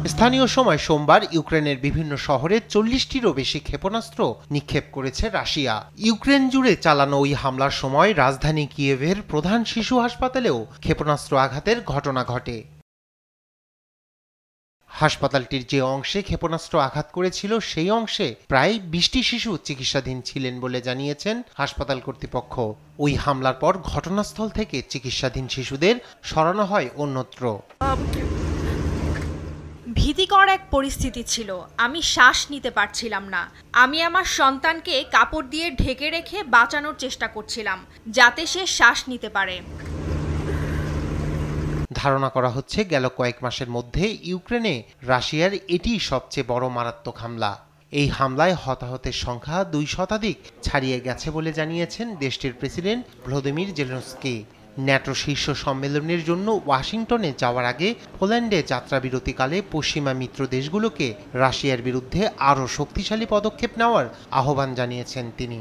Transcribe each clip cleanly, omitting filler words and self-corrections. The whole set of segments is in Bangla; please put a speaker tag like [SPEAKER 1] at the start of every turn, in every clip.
[SPEAKER 1] স্থানীয় সময় সোমবার ইউক্রেনের বিভিন্ন শহরে 40টিরও বেশি ক্ষেপণাস্ত্র নিক্ষেপ করেছে রাশিয়া। ইউক্রেন জুড়ে চালানো ওই হামলার সময় রাজধানী কিয়েভের প্রধান শিশু হাসপাতালেও ক্ষেপণাস্ত্র আঘাতের ঘটনা ঘটে। হাসপাতালটির যে অংশে ক্ষেপণাস্ত্র আঘাত করেছিল সেই অংশে প্রায় 20টি শিশু চিকিৎসাধীন ছিলেন বলে জানিয়েছেন হাসপাতাল কর্তৃপক্ষ। ওই হামলার পর ঘটনাস্থল থেকে চিকিৎসাধীন শিশুদের সরানো হয় অন্যত্র।
[SPEAKER 2] ভীতিকর এক পরিস্থিতি ছিল। আমি শ্বাস নিতে পারছিলাম না। আমি আমার সন্তানকে কাপড় দিয়ে ঢেকে রেখে বাঁচানোর চেষ্টা করছিলাম যাতে সে শ্বাস নিতে পারে।
[SPEAKER 1] ধারণা করা হচ্ছে গেল কয়েক মাসের মধ্যে ইউক্রেনে রাশিয়ার এটি সবচেয়ে বড় মারাত্মক হামলা। এই হামলায় হতাহতের সংখ্যা 2 শতাধিক ছাড়িয়ে গেছে বলে জানিয়েছেন দেশটির প্রেসিডেন্ট ভ্লাদিমির জেলেনস্কি। ন্যাটো শীর্ষ সম্মেলনের জন্য ওয়াশিংটনে যাওয়ার আগে পোল্যান্ডে যাত্রাবিরতিকালে পশ্চিমা মিত্র দেশগুলোকে রাশিয়ার বিরুদ্ধে আরও শক্তিশালী পদক্ষেপ নেওয়ার আহ্বান জানিয়েছেন তিনি।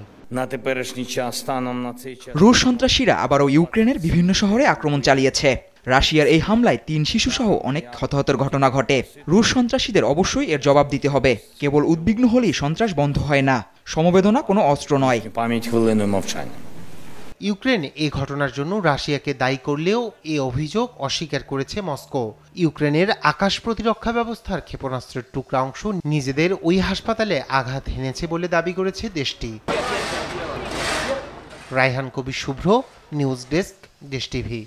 [SPEAKER 3] রুশ সন্ত্রাসীরা আবারও ইউক্রেনের বিভিন্ন শহরে আক্রমণ চালিয়েছে। রাশিয়ার এই হামলায় 3 শিশুসহ অনেক হতাহতের ঘটনা ঘটে। রুশ সন্ত্রাসীদের অবশ্যই এর জবাব দিতে হবে। কেবল উদ্বিগ্ন হলেই সন্ত্রাস বন্ধ হয় না। সমবেদনা কোনো অস্ত্র নয়।
[SPEAKER 1] ইউক্রেন এই ঘটনার জন্য রাশিয়াকে দায়ী করলেও এই অভিযোগ অস্বীকার করেছে মস্কো। ইউক্রেনের আকাশ প্রতিরক্ষা ব্যবস্থার ক্ষেপণাস্ত্রের টুকরা অংশ নিজেদের ওই হাসপাতালে আঘাত হেনেছে বলে দাবি করেছে দেশটি। রায়হান কবির শুভ্র, নিউজ ডেস্ক, দেশ টিভি।